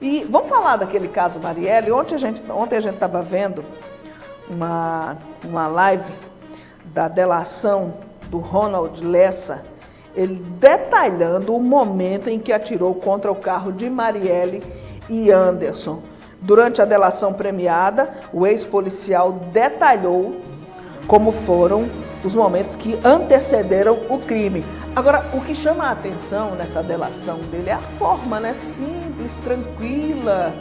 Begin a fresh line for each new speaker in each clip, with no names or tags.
E vamos falar daquele caso Marielle. Ontem a gente estava vendo uma live da delação do Ronald Lessa, ele detalhando o momento em que atirou contra o carro de Marielle e Anderson. Durante a delação premiada, o ex-policial detalhou como foram os momentos que antecederam o crime. Agora, o que chama a atenção nessa delação dele é a forma, né, simples, tranquila,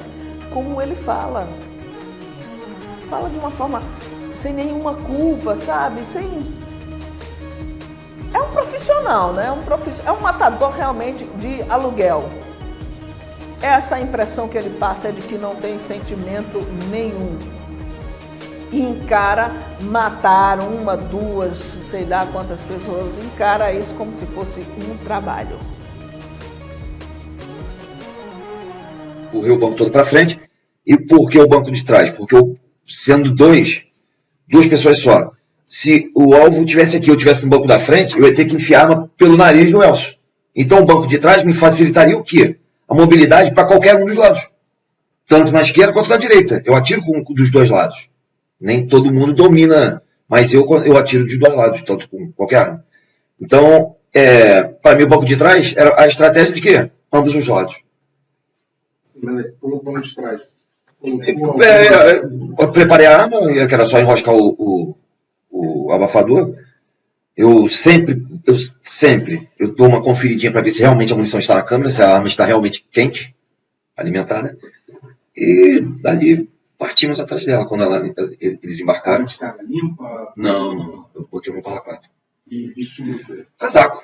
como ele fala. Fala de uma forma sem nenhuma culpa, sabe? É um profissional, né? É um matador realmente de aluguel. Essa a impressão que ele passa é de que não tem sentimento nenhum. E encara matar uma, duas, sei lá quantas pessoas, encara isso como se fosse um trabalho.
Correu o banco todo para frente. E por que o banco de trás? Porque sendo duas pessoas só, se o alvo estivesse aqui, eu estivesse no banco da frente, eu ia ter que enfiar a arma pelo nariz do Elcio. Então o banco de trás me facilitaria o quê? A mobilidade para qualquer um dos lados. Tanto na esquerda quanto na direita. Eu atiro dos dois lados. Nem todo mundo domina, mas eu atiro de dois lados, tanto com qualquer arma. Então, para mim, o banco de trás era a estratégia de quê? Ambos os lados.
Pelo banco de trás.
Eu preparei a arma, que era só enroscar o abafador. Eu sempre dou uma conferidinha para ver se realmente a munição está na câmera, se a arma está realmente quente, alimentada. E dali partimos atrás dela quando eles embarcaram.
Estava limpa?
Não. Eu botei uma balaclava.
E vestido?
Casaco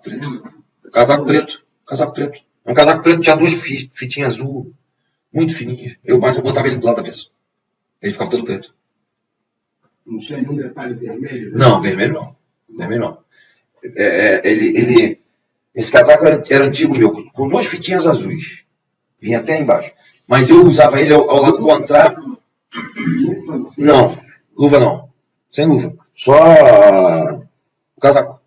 preto. Casaco preto. É um casaco preto, tinha duas fitinhas azul, muito fininhas. Mas eu botava ele do lado da pessoa. Ele ficava todo preto.
Não tinha nenhum detalhe vermelho?
Não, vermelho não. Esse casaco era antigo meu, com duas fitinhas azuis. Vinha até embaixo. Mas eu usava ele ao lado contrário. Não, luva não. Sem luva. Só o casaco.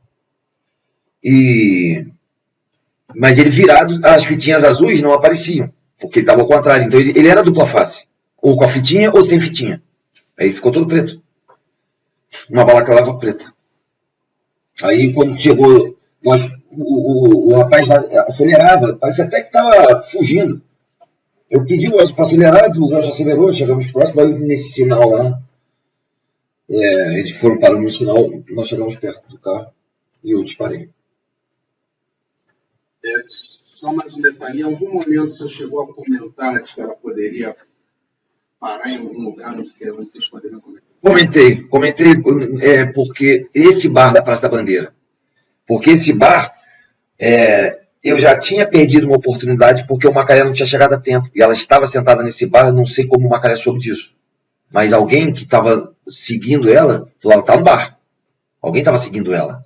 Mas ele virado, as fitinhas azuis não apareciam. Porque ele estava ao contrário. Então ele era dupla face. Ou com a fitinha ou sem fitinha. Aí ele ficou todo preto. Uma balaclava preta. Aí quando chegou, o rapaz acelerava, parecia até que estava fugindo. Eu pedi o Elcio para acelerar, o Elcio acelerou, chegamos próximo, aí nesse sinal lá, eles foram parando no sinal, nós chegamos perto do carro e eu disparei.
Só mais um detalhe, em algum momento você chegou a comentar que ela poderia parar em algum lugar, não sei, vocês poderiam comentar?
Comentei porque esse bar da Praça da Bandeira, porque esse bar, eu já tinha perdido uma oportunidade porque o Macaré não tinha chegado a tempo, e ela estava sentada nesse bar, não sei como o Macaré soube disso, mas alguém que estava seguindo ela, falou, ela está no bar, alguém estava seguindo ela,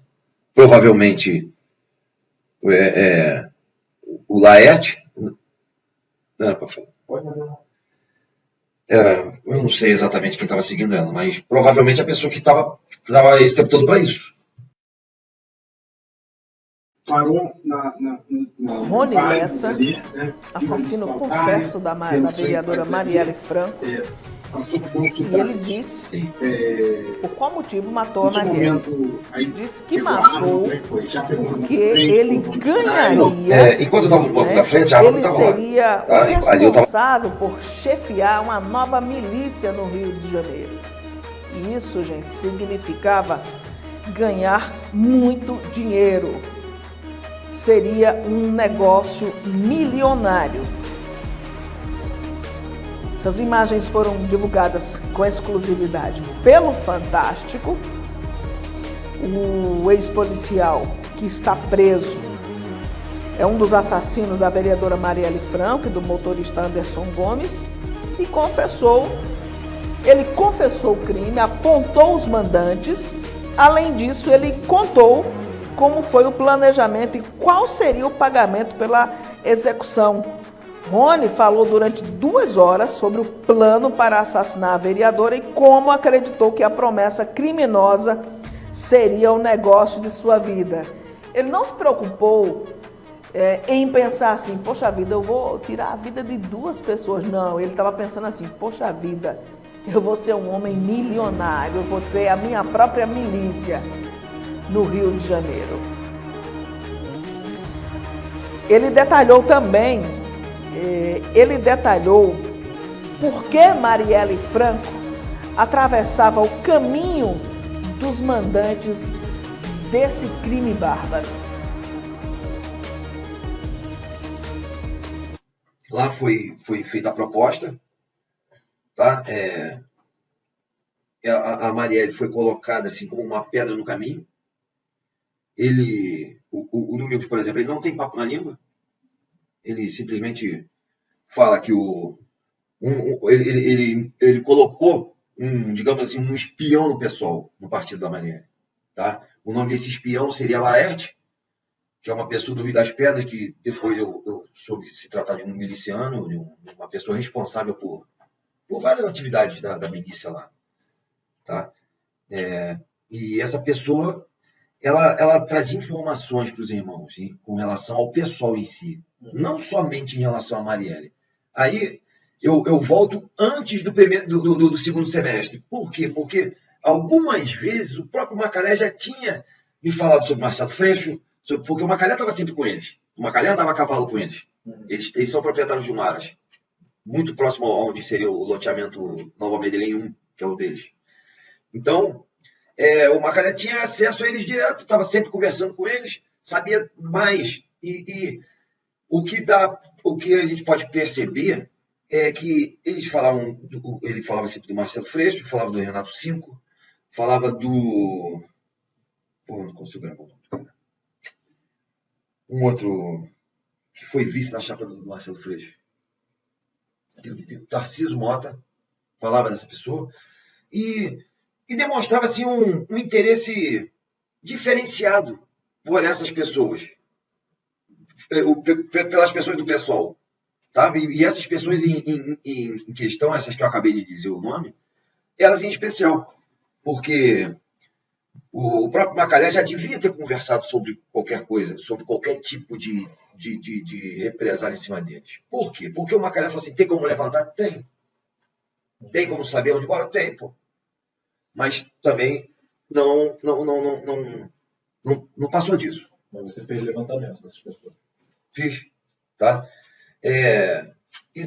provavelmente o Laerte, não era para falar. Eu não sei exatamente quem estava seguindo ela, mas provavelmente a pessoa que estava esse tempo todo para isso.
Parou
Rony Lessa, assassino confesso da vereadora Marielle Franco, e ele disse por qual motivo matou a Marielle. Disse que matou porque ele ganharia,
enquanto eu estava no banco da frente, a arma
ele
estava lá.
seria o responsável por chefiar uma nova milícia no Rio de Janeiro. E isso, gente, significava ganhar muito dinheiro. Seria um negócio milionário. Essas imagens foram divulgadas com exclusividade pelo Fantástico. O ex-policial que está preso é um dos assassinos da vereadora Marielle Franco e do motorista Anderson Gomes e ele confessou o crime, apontou os mandantes. Além disso, ele contou como foi o planejamento e qual seria o pagamento pela execução. Rony falou durante 2 horas sobre o plano para assassinar a vereadora e como acreditou que a promessa criminosa seria o negócio de sua vida. Ele não se preocupou em pensar assim, poxa vida, eu vou tirar a vida de 2 pessoas. Não, ele estava pensando assim, poxa vida, eu vou ser um homem milionário, eu vou ter a minha própria milícia no Rio de Janeiro. Ele detalhou também, por que Marielle Franco atravessava o caminho dos mandantes desse crime bárbaro.
Lá foi feita a proposta, tá? A Marielle foi colocada assim como uma pedra no caminho. O Domingos, por exemplo, ele não tem papo na língua. Ele simplesmente fala que ele colocou digamos assim, um espião no PSOL, no partido da Marielle, tá? O nome desse espião seria Laerte, que é uma pessoa do Rio das Pedras, que depois eu soube se tratar de um miliciano, de uma pessoa responsável por várias atividades da milícia lá, tá? E essa pessoa, ela trazia informações para os irmãos, hein, com relação ao pessoal em si, não somente em relação a Marielle. Aí eu volto antes do segundo semestre. Por quê? Porque algumas vezes o próprio Macalé já tinha me falado sobre Marcelo Freixo, porque o Macalé estava sempre com eles. O Macalé andava a cavalo com eles. Eles são proprietários de um Aras, muito próximo a onde seria o loteamento Nova Medellín 1, que é o deles. Então, o Macalé tinha acesso a eles direto, estava sempre conversando com eles, sabia mais. E o que a gente pode perceber é que ele falava sempre do Marcelo Freixo, falava do Renato Cinco, falava do... Pô, não consigo lembrar o nome. Um outro que foi vice na chapa do Marcelo Freixo. Tarcísio Mota falava dessa pessoa e demonstrava assim, um interesse diferenciado por essas pessoas, pelas pessoas do PSOL. Tá? E essas pessoas em questão, essas que eu acabei de dizer o nome, elas em especial, porque o próprio Macalé já devia ter conversado sobre qualquer coisa, sobre qualquer tipo de represália em cima deles. Por quê? Porque o Macalé falou assim, tem como levantar? Tem. Tem como saber onde mora? Tem, pô. Mas também não passou disso.
Mas você fez levantamento dessas pessoas?
Fiz, tá?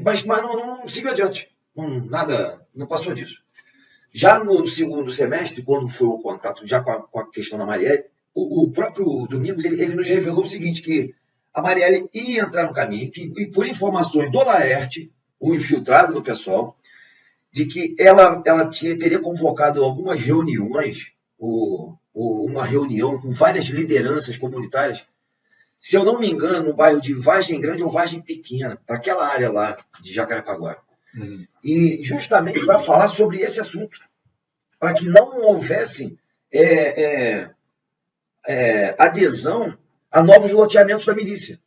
Mas não seguiu adiante. Não passou disso. Já no segundo semestre, quando foi o contato já com a questão da Marielle, o próprio Domingos ele nos revelou o seguinte, que a Marielle ia entrar no caminho, e por informações do Laerte, o infiltrado do pessoal, de que ela teria convocado algumas reuniões, uma reunião com várias lideranças comunitárias, se eu não me engano, no bairro de Vargem Grande ou Vargem Pequena, para aquela área lá de Jacarepaguá. E justamente para falar sobre esse assunto, para que não houvesse adesão a novos loteamentos da milícia.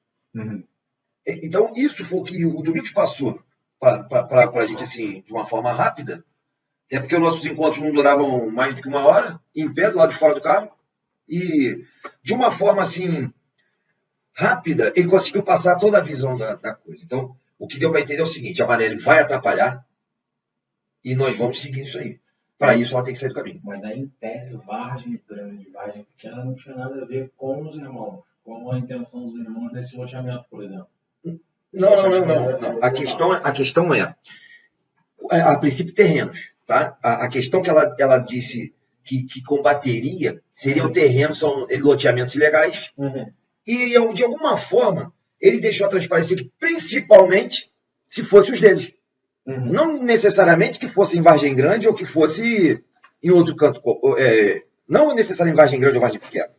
Então, isso foi o que o Domingos passou para a gente, assim, de uma forma rápida, até porque os nossos encontros não duravam mais do que 1 hora, em pé, do lado de fora do carro, e de uma forma, assim, rápida, ele conseguiu passar toda a visão da coisa. Então, o que deu para entender é o seguinte, a Marielle vai atrapalhar e nós vamos seguir isso aí. Para isso, ela tem que sair do caminho.
Mas aí, em tese, Vargem Grande, Vargem Pequena não tinha nada a ver com os irmãos, com a intenção dos irmãos nesse loteamento, por exemplo.
Não. A questão é, a princípio, terrenos. Tá? A questão que ela disse que combateria seriam terrenos, são loteamentos ilegais. E, de alguma forma, ele deixou a transparecer que, principalmente, se fosse os deles. Não necessariamente que fosse em Vargem Grande ou que fosse em outro canto. Não necessariamente em Vargem Grande ou Vargem Pequena.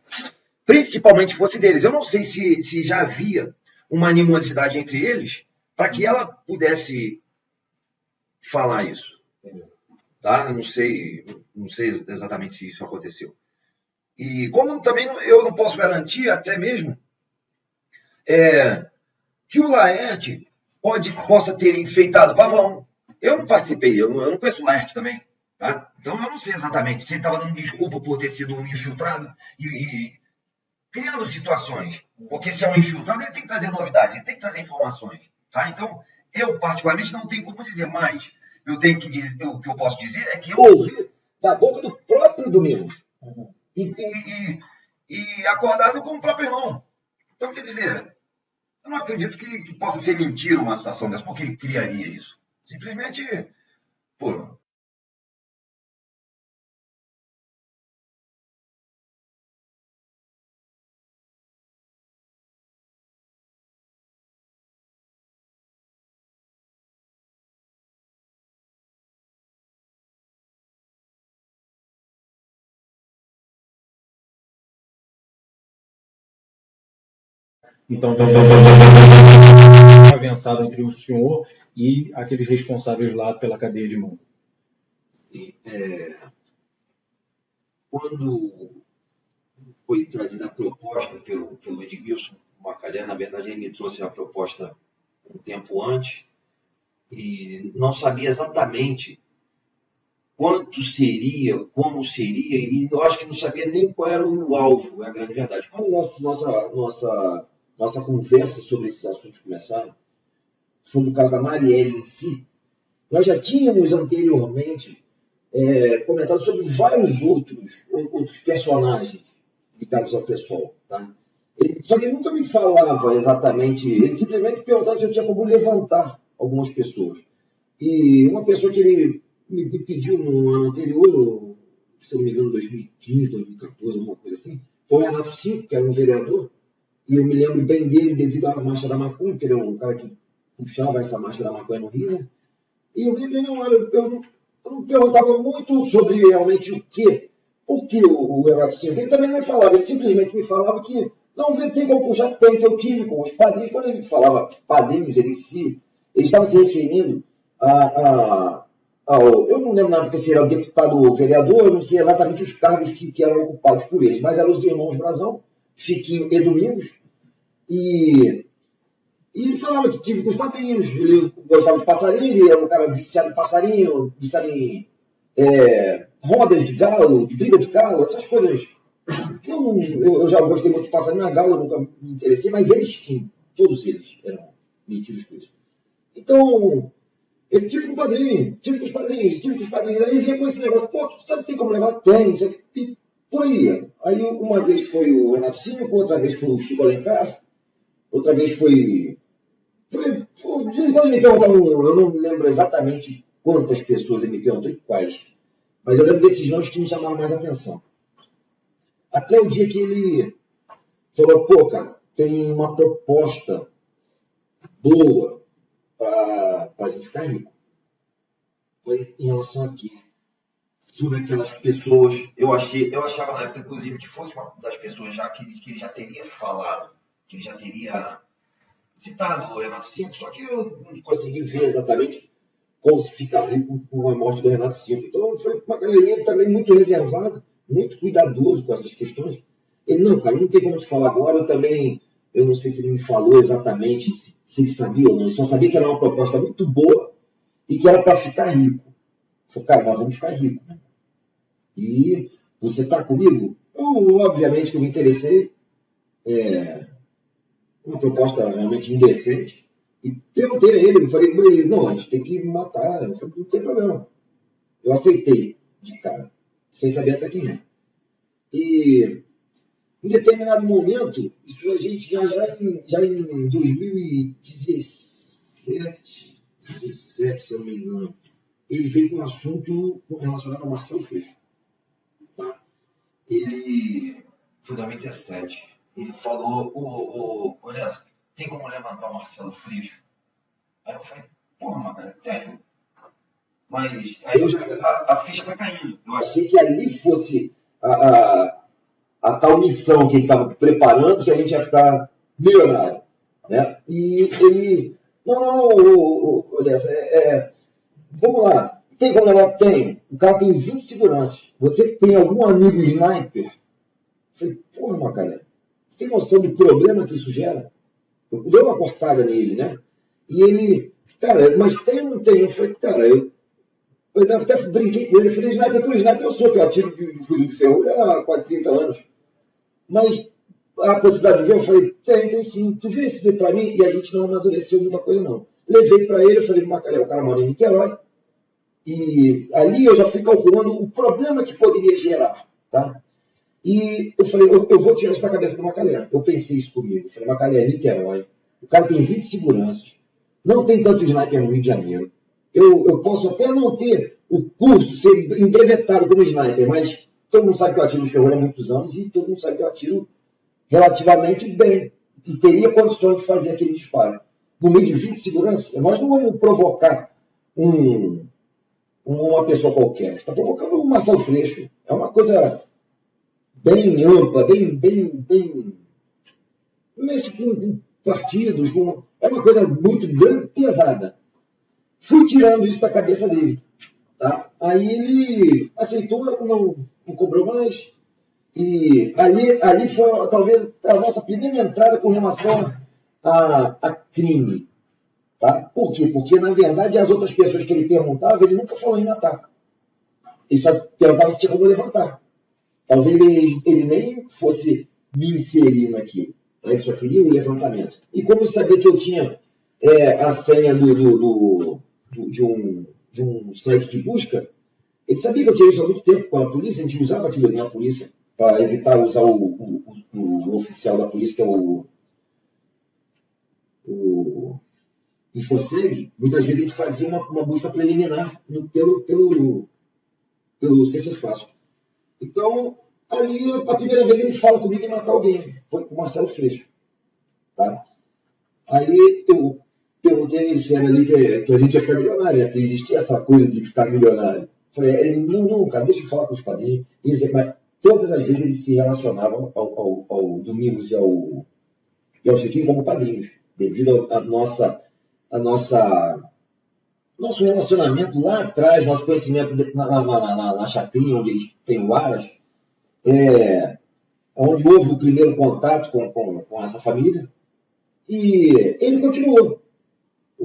Principalmente fosse deles. Eu não sei se já havia uma animosidade entre eles para que ela pudesse falar isso. Tá? Eu não sei exatamente se isso aconteceu. E como também eu não posso garantir, até mesmo, que o Laerte possa ter enfeitado o Pavão. Eu não participei, eu não conheço o Laerte também. Tá? Então eu não sei exatamente se ele estava dando desculpa por ter sido um infiltrado. criando situações. Porque se é um infiltrado, ele tem que trazer novidades, ele tem que trazer informações. Tá? Então, eu particularmente não tenho como dizer, mas eu tenho que dizer, o que eu posso dizer é que eu ouvi da boca do próprio Domingos. E acordado com o próprio irmão. Então, quer dizer, eu não acredito que possa ser mentira uma situação dessa, porque ele criaria isso. Simplesmente, pô.
Então, avançado entre o senhor e aqueles responsáveis lá pela cadeia de mão.
Quando foi trazida a proposta pelo Edmilson Macalé, na verdade ele me trouxe a proposta um tempo antes e não sabia exatamente quanto seria, como seria, e eu acho que não sabia nem qual era o alvo, é a grande verdade. Quando nossa conversa sobre esses assuntos começaram, sobre o caso da Marielle em si, nós já tínhamos anteriormente comentado sobre vários outros personagens ligados ao pessoal. Tá? Só que ele nunca me falava exatamente, ele simplesmente perguntava se eu tinha como levantar algumas pessoas. E uma pessoa que ele me pediu no ano anterior, se eu não me engano, 2015, 2014, alguma coisa assim, foi o Renato Cinco, que era um vereador, e eu me lembro bem dele devido à Marcha da Maconha, que ele é um cara que puxava essa Marcha da Maconha no Rio, né? E eu me lembro, eu não perguntava muito sobre realmente o quê. Por que o Renato Cinco? Ele também não me falava, ele simplesmente me falava que não tem como puxar, tem que eu tive com os padrinhos. Quando ele falava padrinhos, ele estava se referindo eu não lembro na época se era o deputado ou vereador, eu não sei exatamente os cargos que eram ocupados por eles, mas eram os irmãos Brazão, Chiquinho e Domingos, e ele falava que tive com os padrinhos, ele gostava de passarinho, ele era um cara viciado em passarinho, viciado em rodas de galo, de briga de galo, essas coisas. Eu já gostei muito de passarinho, a galo eu nunca me interessei, mas eles sim, todos eles eram metidos com isso. Então, ele tive com o padrinho, tive com os padrinhos, aí vinha com esse negócio, pô, tu sabe que tem como levar? Tem, e por aí. Aí uma vez foi o Renato Cinco, outra vez foi o Chico Alencar, outra vez foi de vez em quando ele me perguntavam, eu não lembro exatamente quantas pessoas ele me perguntou e quais, mas eu lembro desses nomes que me chamaram mais atenção. Até o dia que ele falou, pô, cara, tem uma proposta boa para a gente ficar rico. Foi em relação aqui. Sobre aquelas pessoas, eu achava na época, inclusive, que fosse uma das pessoas já que ele já teria falado, que ele já teria citado o Renato Cinco, só que eu não consegui ver exatamente como se ficar rico com a morte do Renato Cinco. Então foi uma galerinha também muito reservada, muito cuidadoso com essas questões. Ele, não, cara, não tem como te falar agora, eu não sei se ele me falou exatamente se ele sabia ou não, ele só sabia que era uma proposta muito boa e que era para ficar rico. Eu falei, cara, nós vamos ficar ricos. E você está comigo? Eu, obviamente que eu me interessei. Uma proposta realmente indecente. E perguntei a ele, falei, não, a gente tem que matar. Eu falei, não tem problema. Eu aceitei de cara, sem saber até quem é. E em determinado momento, isso a gente já em 2017, se eu não me engano, ele veio com um assunto relacionado ao Marcelo Freixo. Tá? Ele foi em 2017. Ele falou, olha, tem como levantar o Marcelo Freixo? Aí eu falei, porra, cara, tem. Mas aí a ficha foi caindo. Eu achei que ali fosse a tal missão que ele estava preparando, que a gente ia ficar milionário. Né? E ele, vamos lá, tem como levar? Tem. O cara tem 20 seguranças. Você tem algum amigo sniper? Eu falei, porra, Macalé, tem noção do problema que isso gera? Eu dei uma cortada nele, né? E ele, cara, mas tem ou não tem? Eu falei, cara, eu até brinquei com ele, eu falei, sniper por sniper eu sou, que eu atiro de fuzil de ferro há quase 30 anos. Mas a possibilidade de ver? Eu falei, tem sim. Tu vê isso para mim? E a gente não amadureceu muita coisa, não. Levei para ele, eu falei, Macalé, o cara mora em Niterói. E ali eu já fui calculando o problema que poderia gerar, tá? E eu falei, eu vou tirar isso da cabeça do Macalé. Eu pensei isso comigo. Eu falei, Macalé, Niterói. O cara tem 20 seguranças. Não tem tanto sniper no Rio de Janeiro. Eu posso até não ter o curso, ser entrevetado como sniper, mas todo mundo sabe que eu atiro de ferrolho há muitos anos e todo mundo sabe que eu atiro relativamente bem. E teria condições de fazer aquele disparo. No meio de 20 seguranças, nós não vamos provocar uma pessoa qualquer. Está provocando um Marcelo Freixo. É uma coisa bem ampla, bem mexe com partidos, é uma coisa muito grande, pesada. Fui tirando isso da cabeça dele. Tá? Aí ele aceitou, não cobrou mais. E ali foi talvez a nossa primeira entrada com relação a crime. Tá? Por quê? Porque, na verdade, as outras pessoas que ele perguntava, ele nunca falou em matar. Ele só perguntava se tinha como levantar. Talvez ele nem fosse me inserir naquilo. Ele só queria o levantamento. E como eu sabia que eu tinha a senha de um site de busca, ele sabia que eu tinha isso há muito tempo com a polícia, a gente usava aquilo ali na polícia, para evitar usar o oficial da polícia, que é o Infoseg. Muitas vezes a gente fazia uma busca preliminar pelo CC Fácil. Então, ali, a primeira vez ele fala comigo em matar alguém. Foi com o Marcelo Freixo. Tá? Aí eu perguntei a ele se era ali que a gente ia ficar milionário, né? Que existia essa coisa de ficar milionário. Falei, ele, não, cara, deixa eu falar com os padrinhos. Mas todas as vezes eles se relacionavam ao Domingos e ao Chiquinho como padrinhos, devido a nosso relacionamento lá atrás, nosso conhecimento na chacrinha, onde eles têm o Aras, onde houve o primeiro contato com essa família, e ele continuou.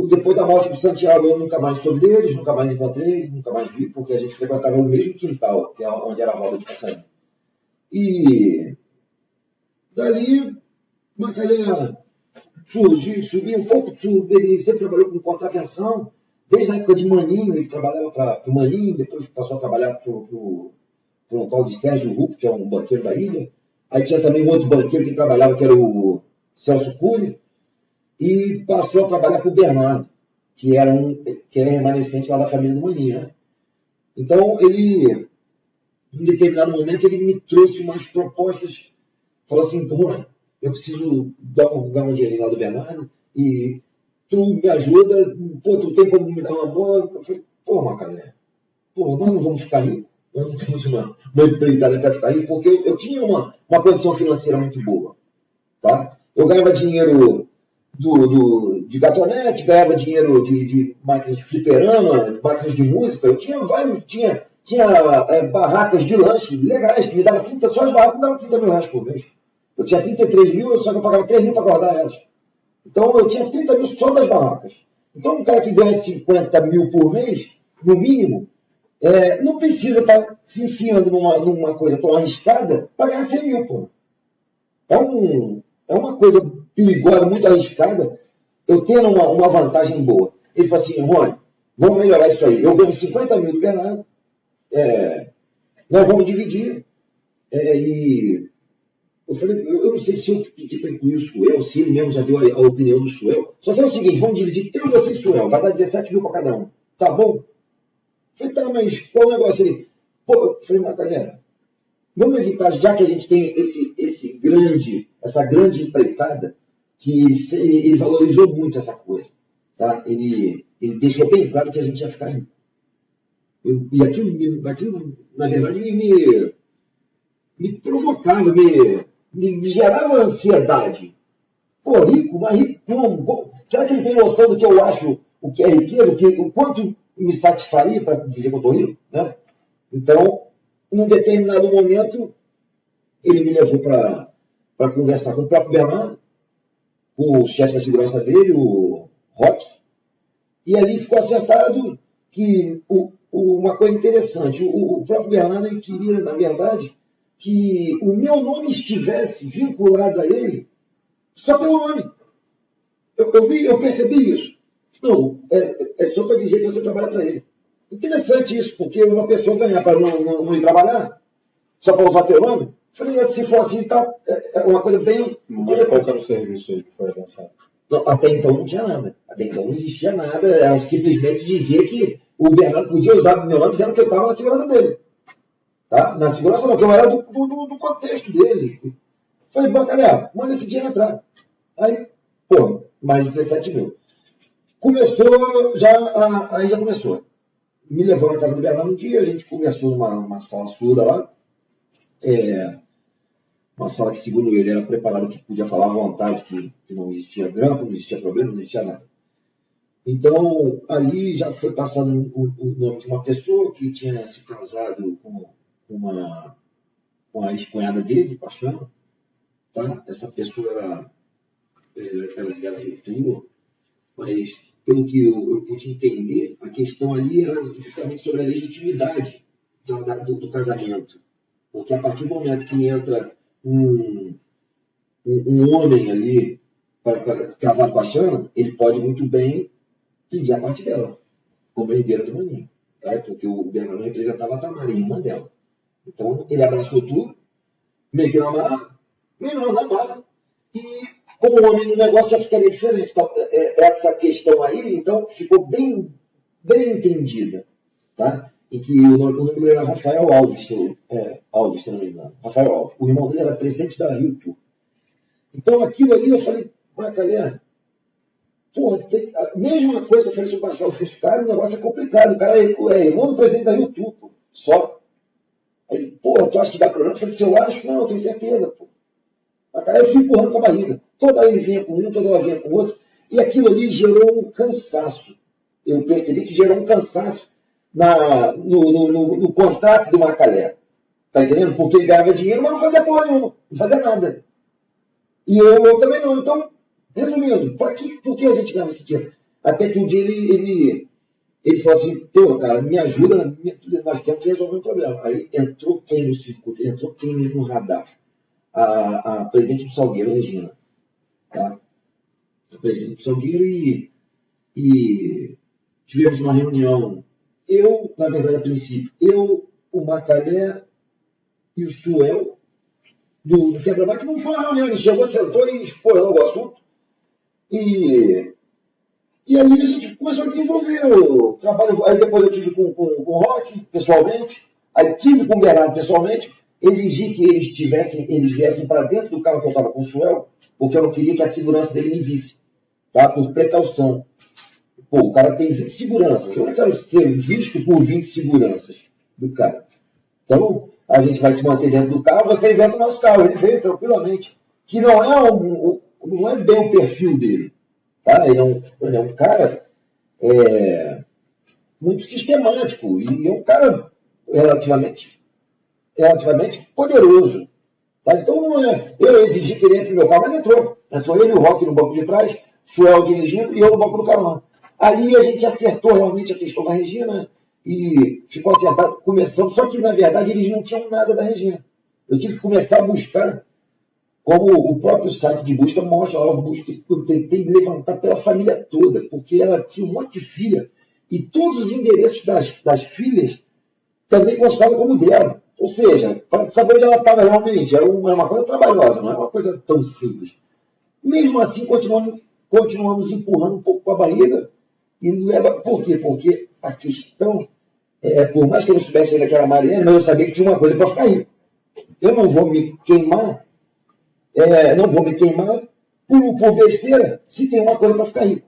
Depois da morte do Santiago, eu nunca mais soube deles, nunca mais encontrei, nunca mais vi, porque a gente frequentava o mesmo quintal, que é onde era a roda de passarinho. E dali, Macalé subiu um pouco, ele sempre trabalhou com contravenção, desde a época de Maninho, ele trabalhava para o Maninho, depois passou a trabalhar para um tal de Sérgio Rupp, que é um banqueiro da ilha. Aí tinha também um outro banqueiro que trabalhava, que era o Celso Cury, e passou a trabalhar para o Bernardo, que era remanescente lá da família do Maninho, né? Então, em determinado momento, ele me trouxe umas propostas, falou assim, Rony, eu preciso dar um dinheirinho lá do Bernardo, e tu me ajuda, tu tem como me dar uma bola? Eu falei, Macalé, nós não vamos ficar ricos, nós não temos uma empreitada para ficar rico, porque eu tinha uma condição financeira muito boa, tá? Eu ganhava dinheiro de gatonete, ganhava dinheiro de máquinas de fliperama, máquinas de música, eu tinha barracas de lanche legais, que me davam só as barracas me davam 30 mil reais por mês. Eu tinha 33 mil, só que eu pagava 3 mil para guardar elas. Então eu tinha 30 mil só das barracas. Então um cara que ganha 50 mil por mês, no mínimo, não precisa estar se enfiando numa coisa tão arriscada para ganhar 100 mil, pô. É uma coisa perigosa, muito arriscada, eu tendo uma vantagem boa. Ele falou assim, Rony, vamos melhorar isso aí. Eu ganho 50 mil do Bernardo, nós vamos dividir. E eu falei, eu não sei se eu pedi para incluir o Suel, se ele mesmo já deu a opinião do Suel. Só sei o seguinte, vamos dividir, eu, você e o Suel, vai dar 17 mil para cada um. Tá bom? Eu falei, tá, mas qual o negócio ali? Eu falei, Macalé, vamos evitar, já que a gente tem essa grande empreitada, que ele valorizou muito essa coisa. Tá? Ele deixou bem claro que a gente ia ficar rico. E aquilo, na verdade, me provocava, me gerava ansiedade. Rico, mas rico como? Será que ele tem noção do que eu acho o que é riqueza? O quanto me satisfaria para dizer que eu estou rico? Né? Então, num determinado momento, ele me levou para conversar com o próprio Bernardo, com o chefe da segurança dele, o Roque, e ali ficou acertado que uma coisa interessante, o próprio Bernardo ele queria, na verdade,
que o meu nome estivesse vinculado a ele só pelo nome. Eu percebi isso. Não, é só para dizer que você trabalha para ele. Interessante isso, porque uma pessoa ganhar para não ir trabalhar, só para usar teu nome, falei, se for assim, tá, é uma coisa bem
Mas qual que era o serviço aí que foi avançado?
Não, até então não tinha nada. Até então não existia nada. Era simplesmente dizer que o Bernardo podia usar o meu nome dizendo que eu estava na segurança dele. Tá? Na segurança não, que eu era do contexto dele. Falei, bacalhau, manda esse dinheiro entrar. Aí, pô, mais de 17 mil. Começou, aí já começou. Me levou na casa do Bernardo um dia, a gente conversou numa sala surda lá. Uma sala que, segundo ele, era preparada, que podia falar à vontade, que não existia grampo, não existia problema, não existia nada. Então, ali já foi passado o nome de uma pessoa que tinha se casado com a ex-cunhada dele, com a Chama. Tá? Essa pessoa era ligada a YouTube, mas, pelo que eu pude entender, a questão ali era justamente sobre a legitimidade do casamento. Porque a partir do momento que entra um homem ali para casar com a Xana, ele pode muito bem pedir a parte dela, como herdeira do Maninho. Tá? Porque o Bernardo representava a Tamara, irmã dela. Então, ele abraçou tudo, meio que na marra, meio não, na marra. E, como homem no negócio, já ficaria diferente. Então, essa questão aí, então, ficou bem entendida. Tá? Em que o nome dele era Rafael Alves, Alves, se não me engano. Rafael Alves. O irmão dele era presidente da Rio Tour. Então, aquilo ali, eu falei, galera, porra, a mesma coisa que eu falei sobre o Marcelo fez, cara, o negócio é complicado. O cara é irmão do presidente da Rio Tour, pô, só. Aí ele, porra, tu acha que dá problema? Eu falei, se eu acho, não, eu tenho certeza, pô. Cara, eu fui empurrando com a barriga. Toda hora ele vinha com um, toda hora vinha com o outro. E aquilo ali gerou um cansaço. Eu percebi que gerou um cansaço no contrato do Macalé. Tá entendendo? Porque ele ganhava dinheiro, mas não fazia porra nenhuma. Não fazia nada. E eu também não. Então, resumindo, por que a gente ganhava esse dinheiro? Até que um dia ele falou assim, pô, cara, me ajuda, nós temos que resolver um problema. Aí entrou quem no circuito? Entrou quem no radar? A presidente do Salgueiro, Regina. Tá? A presidente do Salgueiro e tivemos uma reunião. Eu, na verdade, a princípio, o Macalé e o Suel do Quebra-Mar, que não foi uma reunião, ele chegou, sentou e explorou o assunto. E ali a gente começou a desenvolver o trabalho. Aí depois eu tive com o Rock, pessoalmente. Aí tive com o Bernardo, pessoalmente. Exigi que eles viessem para dentro do carro que eu estava com o Suel, porque eu não queria que a segurança dele me visse. Tá? Por precaução. Pô, o cara tem 20 seguranças. Eu não quero ser visto por 20 seguranças do cara. Então, a gente vai se manter dentro do carro, vocês entram no nosso carro. Ele veio tranquilamente. Que não é bem o perfil dele. Tá? Ele é um cara muito sistemático. E é um cara relativamente poderoso. Tá? Então, eu exigi que ele entre no meu carro, mas entrou. Entrou ele e o Rock no banco de trás, Suel dirigindo e eu no banco do carro. Ali a gente acertou realmente a questão da Regina e ficou acertado, começando, só que na verdade eles não tinham nada da Regina. Eu tive que começar a buscar, como o próprio site de busca mostra, eu tentei levantar pela família toda, porque ela tinha um monte de filha e todos os endereços das filhas também constavam como dela. Ou seja, para saber onde ela estava realmente, era uma coisa trabalhosa, não é uma coisa tão simples. Mesmo assim, continuamos empurrando um pouco com a barriga. E leva, por quê? Porque a questão, por mais que eu não soubesse ainda que era Mariana, mas eu sabia que tinha uma coisa para ficar rico. Eu não vou me queimar, por besteira, se tem uma coisa para ficar rico.